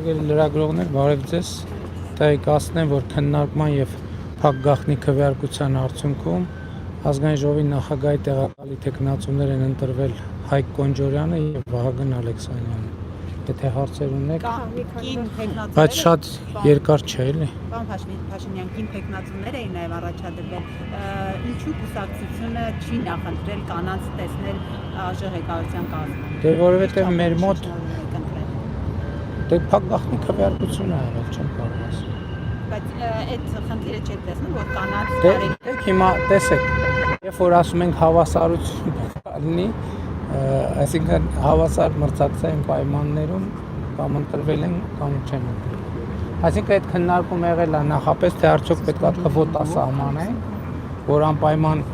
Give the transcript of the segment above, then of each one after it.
Հարգելի լրագրողներ, բարև ձեզ։ Տեղեկացնեմ, որ քննարկման եւ փակ գաղտնի քվեարկության արդյունքում ազգային ժողովի նախագահի տեղակալի թեկնածուներ են ընտրվել Հայկ Կոնջորյանը եւ Վահագն Ալեքսանյանը։ Եթե հարցեր ունեք, բայց շատ երկար չէ, էլի։ Պարոն Փաշինյան, կին թեկնածուներ էին նաև առաջադրվել։ Ինչու կուսակցությունը չի նախընտրել կանանց տեսնել ԱԺ կազմում։ Դե որովհետեւ մեր մոտ դե փակ գաղտնի քվեարկություն է եղել, չեմ կարող ասել։ Բայց այդ խնդիրը չէ տեսնում, որ կանանց Դե հիմա տեսեք, երբ որ ասում ենք հավասարություն լինի, այսինքն հավասար մրցակցային պայմաններում կամ ընտրվել են կամ չեն ընտրվել։ Այսինքն այդ քննարկումը եղել է նախապես, թե արդյոք պետք է քվոտա սահմանենք, որ անպայման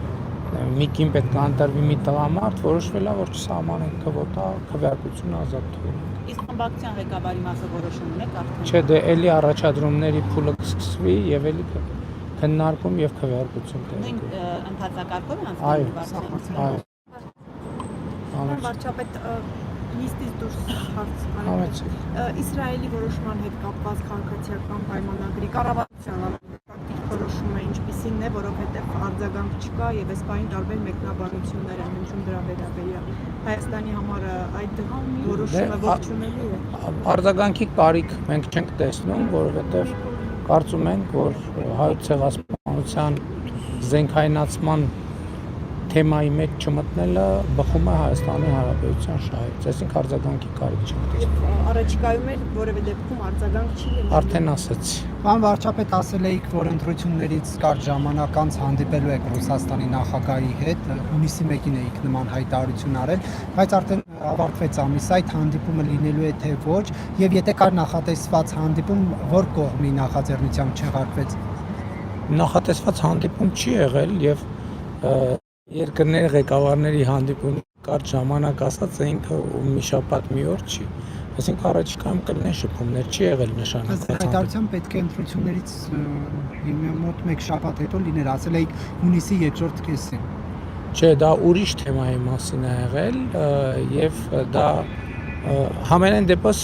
մի կին պետք է ընտրվի մի տղամարդ, որոշվել է, որ չսահմանենք քվոտա, քվեարկությունը ազատ թողնենք։ Իսկ խմբակցության ղեկավարի մասը որոշումն է արդեն։ Չէ, դե էլի առաջադրումների փուլը կսկսվի եւ էլի քննարկում եւ քվեարկություն տեղի։ Նույն ընթացակարգով են անցնում։ Այո։ Վարչապետ նիստից դուրս հարց արեցի։ Իսրայելի որոշման հետ կապված քաղաքացիական պայմանագրի կառավարության պրակտիկ որոշումը ինչպիսին է, որովհետև արձագանք չկա եւ այս տարբեր մեկնաբանություններ են հնչում դրա վերաբերյալ։ Հայաստանի համար այդ որոշումը ողջունելի է։ Արձագանքի կարիք մենք չենք տեսնում, որովհետև կարծում ենք, որ հայոց ցեղասպանության զենքայնացման թեմայի մեջ չմտնելը բխում է Հայաստանի Հանրապետության շահից, այսինքն արձագանքի կարիք չենք տեսնում։ Առաջիկայում էլ որևէ դեպքում արձագանք չի լինի։ Արդեն ասացի։ Պարոն վարչապետ, ասել էիք, որ ընտրություններից կարճ ժամանակ անց հանդիպելու եք Ռուսաստանի նախագահի հետ, հունիսի 1-ին էիք նման հայտարարություն արել, բայց արդեն ավարտվեց ամիս, այդ հանդիպումը լինելու է թե ոչ, եւ եթե կար նախատեսված հանդիպում, որ կողմի նախաձեռնությամբ չեղարկվեց։ Նախատեսված հանդիպում չի եղել եւ երկրների ղեկավարների հանդիպում կարճ ժամանակ ասած էինք մի շաբաթ մի օր չի, այսինքն առաջիկայում կլինեն շփումներ, չի եղել նշանակված։ Հայտարարությամբ պետք է ընտրություններից մոտ 1 շաբաթ հետո լիներ, ասել էիք հունիսի երկրորդ կեսին։ Չէ, դա ուրիշ թեմայի մասին է եղել եւ դա համենայն դեպս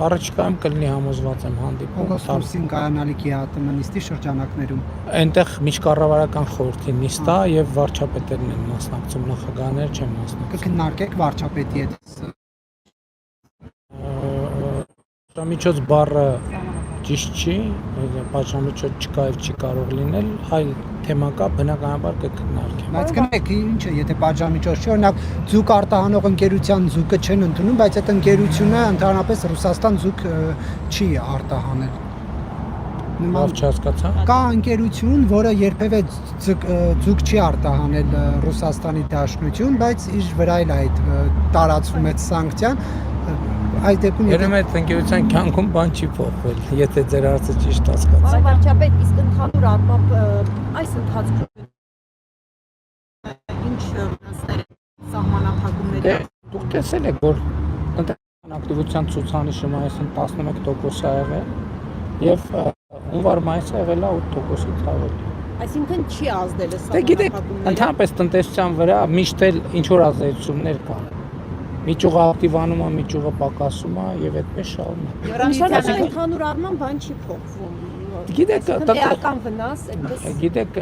առաջիկայում կլինի համոզված եմ հանդիպում։ Օգոստոսին կայանալիք է ՀԱՏՄ նիստի շրջանակներում։ Այնտեղ միջկառավարական խորհրդի նիստ է եւ վարչապետերն են մասնակցում, նախագահներ չեն մասնակցում։ Կքննարկեք վարչապետի հետ։ Պատժամիջոց բառը ճիշտ չի, պատժամիջոց չկա եւ չի կարող լինել, այլ թեմա կա, բնականաբար կքննարկենք։ Բայց գնեք, ինչ է, եթե պատժամիջոց չի, օրինակ ձուկ արտահանող ընկերության ձուկը չեն ընդունում, բայց այդ ընկերությունը ընդհանրապես Ռուսաստան ձուկ չի արտահանել։ Լավ չհասկացա։ Կա ընկերություն, որը երբևէ ձուկ չի արտահանել Ռուսաստանի Դաշնություն, բայց իր վրա էլ այդ տարածվում այդ սանկցիան։ Այդ դեպքում երբ այդ ընկերության կյանքում բան չի փոխվել, եթե ձեր հարցը ճիշտ հասկացա։ Վարչապետ, իսկ ընդհանուր առմամբ այս ընթացքում ինչ սահմանափակումների Դուք տեսել եք, որ տնտեսական ակտիվության ցուցանիշը մայիսին 11% է եղել եւ հունվար մայիսը եղել է 8%-ից ավել։ Այսինքն չի ազդել Դե գիտեք, ընդհանրապես տնտեսության վրա միշտ էլ ինչ որ ազդեցություններ կան։ Մի ճյուղը ակտիվանում է, մի ճյուղը պակասում է եւ այդպես շարունակ։ Նշանակում ընդհանուր առմամբ բան չի փոխվում։ Գիտեք, տնտեսական վնաս այդպես։ Գիտեք,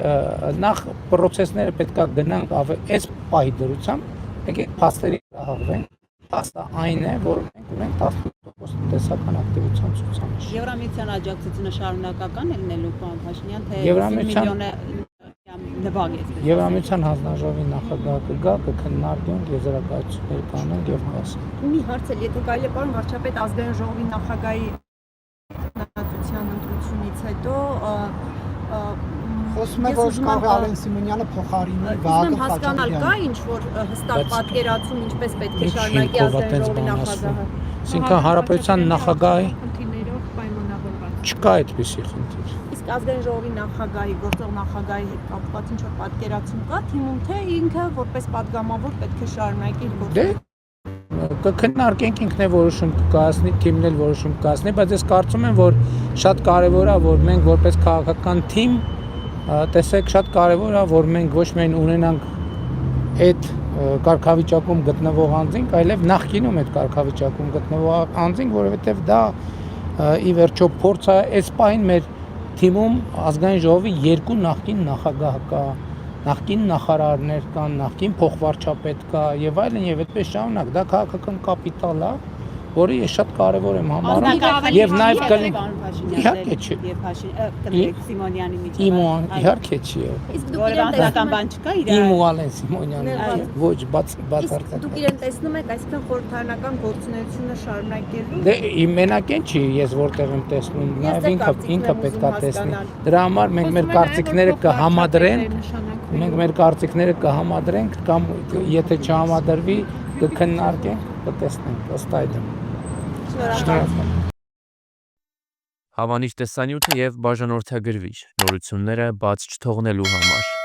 նախ process-ները պետքա գնանք այս պահի դրությամբ, եկեք փաստերի հաղվենք։ Փաստը այն է, որ մենք ունենք 10% տնտեսական ակտիվության ցուցանիշ։ Եվրամիության աջակցությունը շարունակական է լինելու, պարոն Փաշինյան, թե 50 միլիոն նվագ է։ Եվրամիության հանձնաժողովի նախագահը կգա, կքննարկենք, եզրակացություններ կանենք եւ կասենք։ Մի հարց էլ, եթե կարելի է, պարոն վարչապետ, ազգային ժողովի նախագահի քննադատության ընտրությունից հետո խոսում է, որ կարող է Արեն Սիմոնյանը փոխարինի Վահագն հասկանալ կա ինչ որ հստակ պատկերացում ինչպես պետք է շարունակի ազգային ժողովի նախագահը։ Այսինքն հանրապետության նախագահի խնդիրներով պայմանավորված չկա այդպիսի խնդիր։ Իսկ ազգային ժողովի նախագահի, գործող նախագահի հետ կապված ինչ որ պատկերացում կա թիմում, թե ինքը որպես падգամավոր պետք է շարունակի իր գործը։ Կքննարկենք, ինքն է որոշում կկայացնի, թիմն էլ որոշում կկայացնի, բայց ես կարծում եմ, որ շատ կարևոր է, որ մենք որպես քաղաքական թիմ տեսեք, շատ կարևոր է, որ մենք ոչ միայն ունենանք այդ կարգավիճակում գտնվող անձինք, այլև նախկինում այդ կարգավիճակում գտնվող անձինք, որովհետև դա ի վերջո փորձը այս պահին մեր թիմում ազգային ժողովի 2 նախկին նախագահ կա, նախկին նախարարներ կան, նախկին փոխվարչապետ կա եւ այլն եւ այդպես շարունակ, դա քաղաքական կապիտալ է, որը ես շատ կարևոր եմ համարում եւ նաեւ իհարկե չի Սիմոնյանի Իմոն իհարկե չի Իսկ Որ անձնական բան չկա իր Իմուալեն Սիմոնյանի ոչ բացարձակ դուք իրեն տեսնում եք այսինքն խորհրդարանական գործունեությունը շարունակելու Դե իմ մենակեն չի ես որտեղ եմ տեսնում նաեւ ինքը պետք է տեսնի դրա համար մենք մեր կարծիքները կհամադրենք մենք մեր կարծիքները կհամադրենք կամ եթե չհամադրվի կքննարկենք կտեսնենք ըստ այդմ Հավանիչ տեսանյութը եւ բաժանորդագրվիչ նորությունները բաց չթողնելու համար